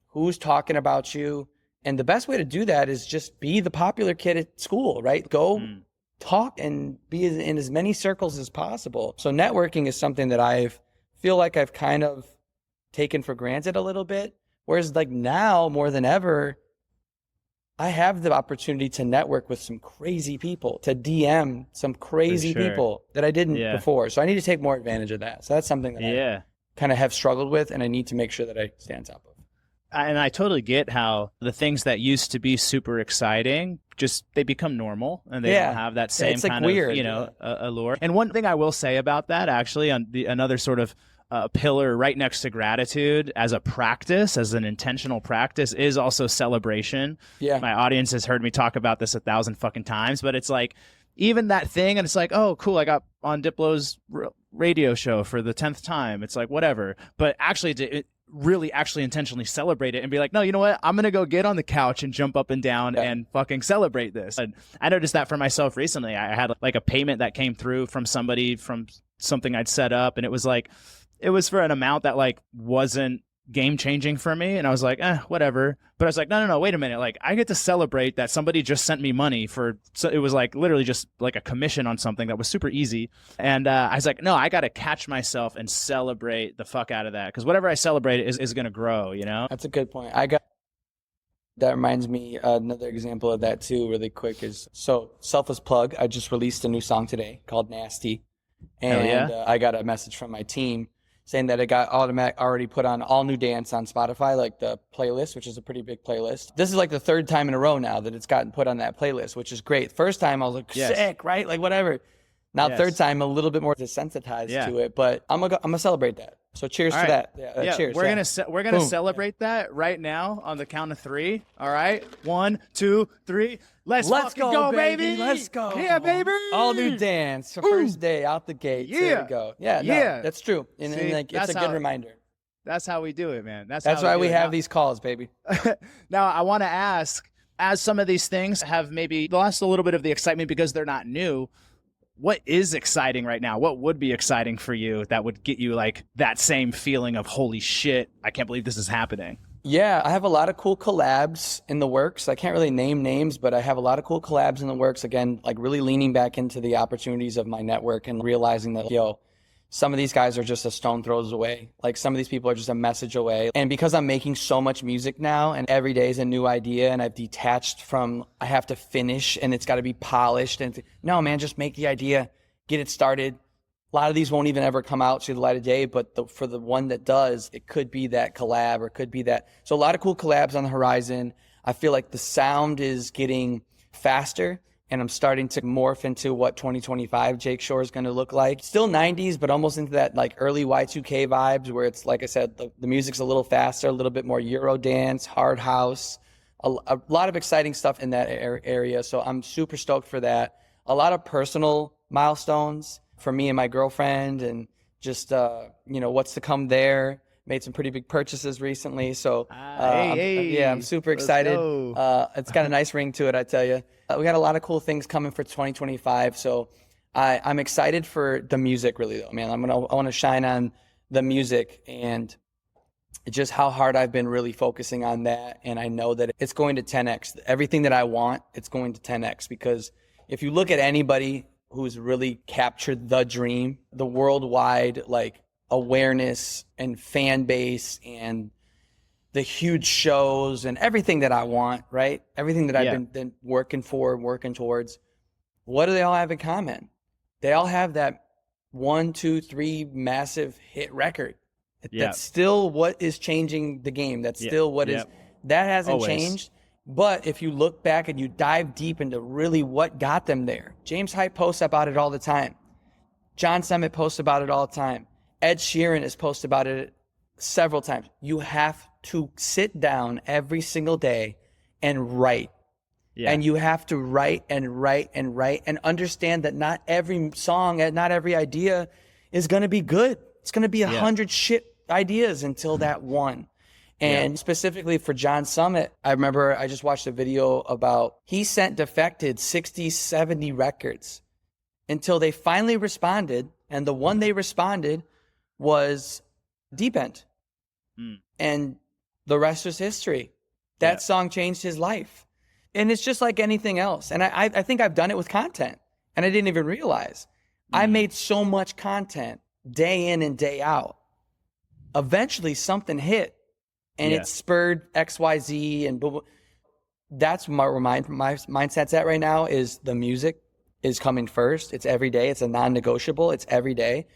who's talking about you. And the best way to do that is just be the popular kid at school, right? Go talk and be in as many circles as possible. So networking is something that feel like I've kind of taken for granted a little bit. Whereas like now more than ever, I have the opportunity to network with some crazy people, to DM some crazy people that I didn't before. So I need to take more advantage of that. So that's something that I kind of have struggled with, and I need to make sure that I stay on top of. And I totally get how the things that used to be super exciting, they become normal, and they don't have that same kind weird, of, allure. And one thing I will say about that, actually, on another sort of pillar right next to gratitude as a practice, as an intentional practice, is also celebration. Yeah. My audience has heard me talk about this 1,000 fucking times, but it's like, even that thing, and it's like, oh, cool, I got on Diplo's radio show for the 10th time. It's like, whatever. But actually, really actually intentionally celebrate it and be like, no, you know what? I'm going to go get on the couch and jump up and down and fucking celebrate this. And I noticed that for myself recently. I had like a payment that came through from somebody from something I'd set up, and it was for an amount that like wasn't game changing for me. And I was like, whatever. But I was like, no, wait a minute. Like, I get to celebrate that somebody just sent me money so it was like literally just like a commission on something that was super easy. And I was like, no, I got to catch myself and celebrate the fuck out of that. Because whatever I celebrate is going to grow, you know? That's a good point. That reminds me, another example of that too, really quick, is, so selfless plug, I just released a new song today called Nasty. And I got a message from my team saying that it got already put on all new dance on Spotify, like the playlist, which is a pretty big playlist. This is like the 3rd time in a row now that it's gotten put on that playlist, which is great. First time I was like, sick, right? Like whatever. Now, 3rd time, a little bit more desensitized to it, but I'm gonna celebrate that. So cheers to that. Cheers. We're gonna celebrate that right now on the count of 3. All right, 1, 2, 3. Let's go, baby. Let's go. Yeah, baby. All new dance. First day out the gate. Yeah. There we go. Yeah. No, that's true. And like, it's a good reminder. That's how we do it, man. That's why we have these calls, baby. Now, I want to ask, as some of these things have maybe lost a little bit of the excitement because they're not new, what is exciting right now? What would be exciting for you that would get you like that same feeling of, holy shit, I can't believe this is happening? Yeah, I have a lot of cool collabs in the works. I can't really name names, but I have a lot of cool collabs in the works. Again, like really leaning back into the opportunities of my network and realizing that, some of these guys are just a stone throws away. Like, some of these people are just a message away. And because I'm making so much music now and every day is a new idea, and I've detached from, I have to finish and it's got to be polished. And no, man, just make the idea, get it started. A lot of these won't even ever come out to the light of day, but for the one that does, it could be that collab, or it could be that. So a lot of cool collabs on the horizon. I feel like the sound is getting faster and I'm starting to morph into what 2025 Jake Shore is going to look like. Still 90s, but almost into that like early Y2K vibes where it's, like I said, the music's a little faster, a little bit more Euro dance, hard house, a lot of exciting stuff in that area. So I'm super stoked for that. A lot of personal milestones for me and my girlfriend, and just, what's to come there. Made some pretty big purchases recently. So I'm super excited. It's got a nice ring to it, I tell you. We got a lot of cool things coming for 2025. So I'm excited for the music, really, though, man. I want to shine on the music and just how hard I've been really focusing on that. And I know that it's going to 10x. Everything that I want, it's going to 10x. Because if you look at anybody who's really captured the dream, the worldwide, like, awareness and fan base and the huge shows and everything that I want, right? Everything that I've been working towards. What do they all have in common? They all have that 1, 2, 3 massive hit record. That's still what is changing the game. That's still what is, that hasn't Always changed. But if you look back and you dive deep into really what got them there, James Hype posts about it all the time. John Summit posts about it all the time. Ed Sheeran has posted about it several times. You have to sit down every single day and write. Yeah. And you have to write and write and write and understand that not every song and not every idea is going to be good. It's going to be 100 shit ideas until that one. And specifically for John Summit, I remember I just watched a video about he sent Defected 60, 70 records until they finally responded. And the one they responded was Deep End. And the rest was history. That song changed his life. And it's just like anything else. And I think I've done it with content, and I didn't even realize. I made so much content day in and day out. Eventually something hit, and it spurred XYZ. And that's where my mindset's at right now, is the music is coming first. It's every day. It's a non-negotiable. It's every day.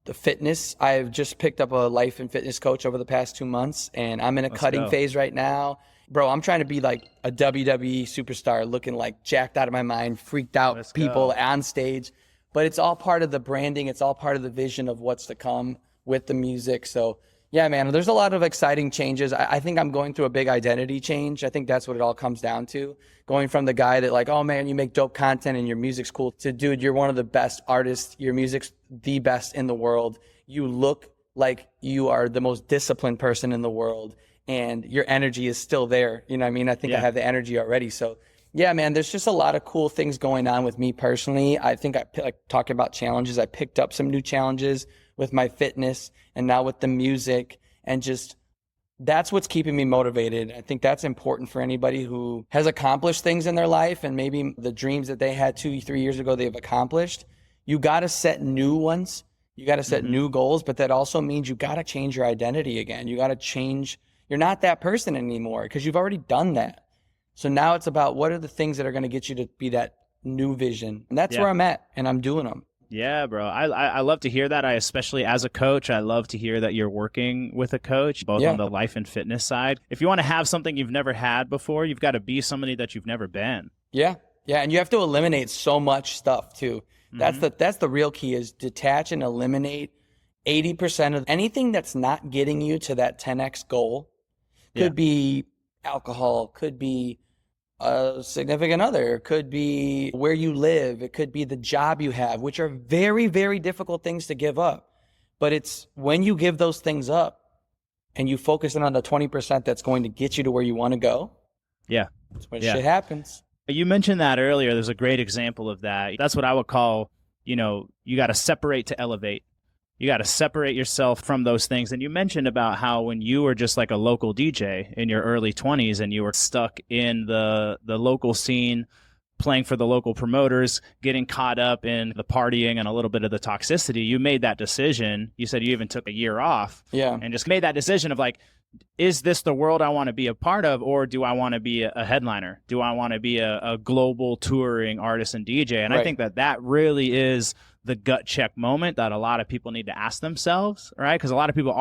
The fitness, I've just picked up a life and fitness coach over the past 2 months, and I'm in a cutting phase right now. Bro, I'm trying to be like a WWE superstar, looking like jacked out of my mind, freaked out people on stage. But it's all part of the branding. It's all part of the vision of what's to come with the music. So yeah, man, there's a lot of exciting changes. I think I'm going through a big identity change. I think that's what it all comes down to. Going from the guy that like, oh man, you make dope content and your music's cool, to dude, you're one of the best artists. Your music's the best in the world. You look like you are the most disciplined person in the world, and your energy is still there. You know what I mean? I think I have the energy already. So yeah, man, there's just a lot of cool things going on with me personally. I think talking about challenges, I picked up some new challenges with my fitness and now with the music, and just that's what's keeping me motivated. I think that's important for anybody who has accomplished things in their life, and maybe the dreams that they had 2-3 years ago they've accomplished. You got to set new ones. You got to set new goals, but that also means you got to change your identity again. You got to change. You're not that person anymore because you've already done that. So now it's about what are the things that are going to get you to be that new vision. And that's where I'm at, and I'm doing them. Yeah, bro. I love to hear that. I especially as a coach, I love to hear that you're working with a coach, both on the life and fitness side. If you want to have something you've never had before, you've got to be somebody that you've never been. Yeah. Yeah. And you have to eliminate so much stuff too. That's the real key, is detach and eliminate 80% of anything that's not getting you to that 10x goal. Could be alcohol, could be a significant other, could be where you live, it could be the job you have, which are very, very difficult things to give up. But it's when you give those things up and you focus in on the 20% that's going to get you to where you want to go. Yeah. That's when shit happens. You mentioned that earlier. There's a great example of that. That's what I would call, you got to separate to elevate. You got to separate yourself from those things. And you mentioned about how when you were just like a local DJ in your early 20s and you were stuck in the local scene, playing for the local promoters, getting caught up in the partying and a little bit of the toxicity, you made that decision. You said you even took a year off and just made that decision of like, is this the world I want to be a part of, or do I want to be a headliner? Do I want to be a global touring artist and DJ? And I think that really is the gut check moment that a lot of people need to ask themselves, right? Because a lot of people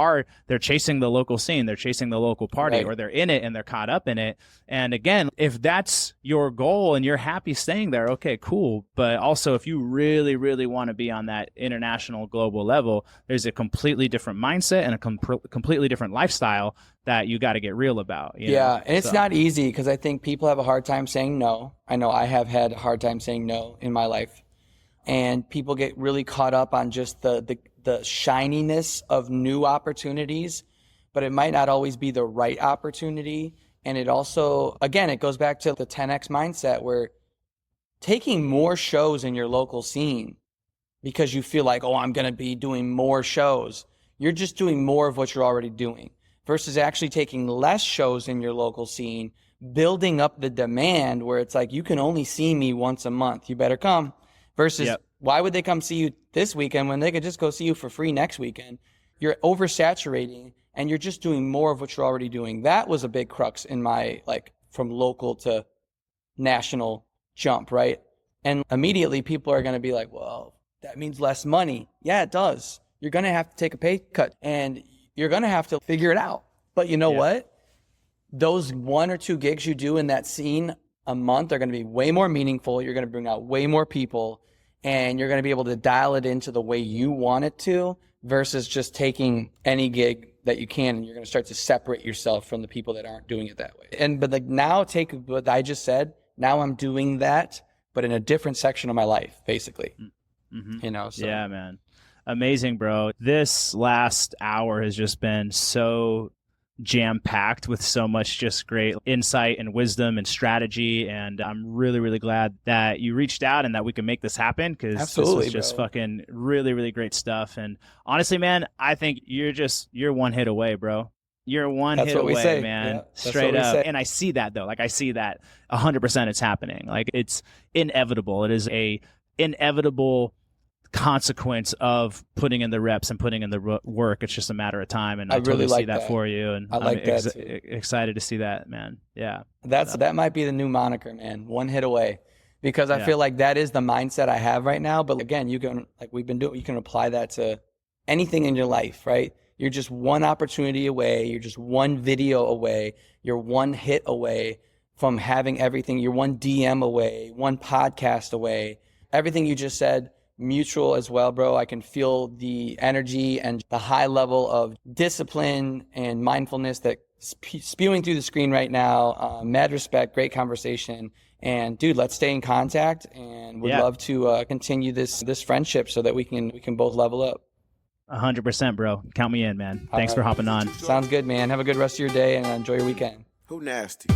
they're chasing the local scene, they're chasing the local party, or they're in it and they're caught up in it. And again, if that's your goal and you're happy staying there, okay, cool. But also, if you really, really want to be on that international global level, there's a completely different mindset and a completely different lifestyle that you got to get real about. You know? And it's not easy because I think people have a hard time saying no. I know I have had a hard time saying no in my life. And people get really caught up on just the shininess of new opportunities, but it might not always be the right opportunity. And it also, again, it goes back to the 10X mindset where taking more shows in your local scene because you feel like, oh, I'm going to be doing more shows. You're just doing more of what you're already doing versus actually taking less shows in your local scene, building up the demand where it's like, you can only see me once a month. You better come. Versus, why would they come see you this weekend when they could just go see you for free next weekend? You're oversaturating and you're just doing more of what you're already doing. That was a big crux in my, from local to national jump, right? And immediately people are going to be like, well, that means less money. Yeah, it does. You're going to have to take a pay cut and you're going to have to figure it out. But you know what? Those 1 or 2 gigs you do in that scene a month are going to be way more meaningful. You're going to bring out way more people and you're going to be able to dial it into the way you want it to versus just taking any gig that you can. And you're going to start to separate yourself from the people that aren't doing it that way. But now take what I just said. Now I'm doing that, but in a different section of my life, basically. Mm-hmm. So. Yeah, man. Amazing, bro. This last hour has just been so jam-packed with so much just great insight and wisdom and strategy, and I'm really, really glad that you reached out and that we can make this happen because this was just fucking really, really great stuff. And honestly, man, I think you're one hit away, bro. You're one hit away, man. Straight up. And I see that though. I see that 100% it's happening. It's inevitable. It is a inevitable consequence of putting in the reps and putting in the work. It's just a matter of time, and I totally see that for you, and I'm excited to see that, man. Yeah, that might be the new moniker, man. One hit away, because I feel like that is the mindset I have right now. But again, you can, we've been doing, you can apply that to anything in your life, right? You're just one opportunity away. You're just one video away. You're one hit away from having everything. You're one DM away, one podcast away. Everything you just said, mutual as well, bro. I can feel the energy and the high level of discipline and mindfulness that spewing through the screen right now. Mad respect, great conversation. And dude, let's stay in contact, and would love to continue this friendship so that we can both level up. 100%, bro. Count me in, man. Thanks for hopping on. Sounds good, man. Have a good rest of your day and enjoy your weekend. Who nasty?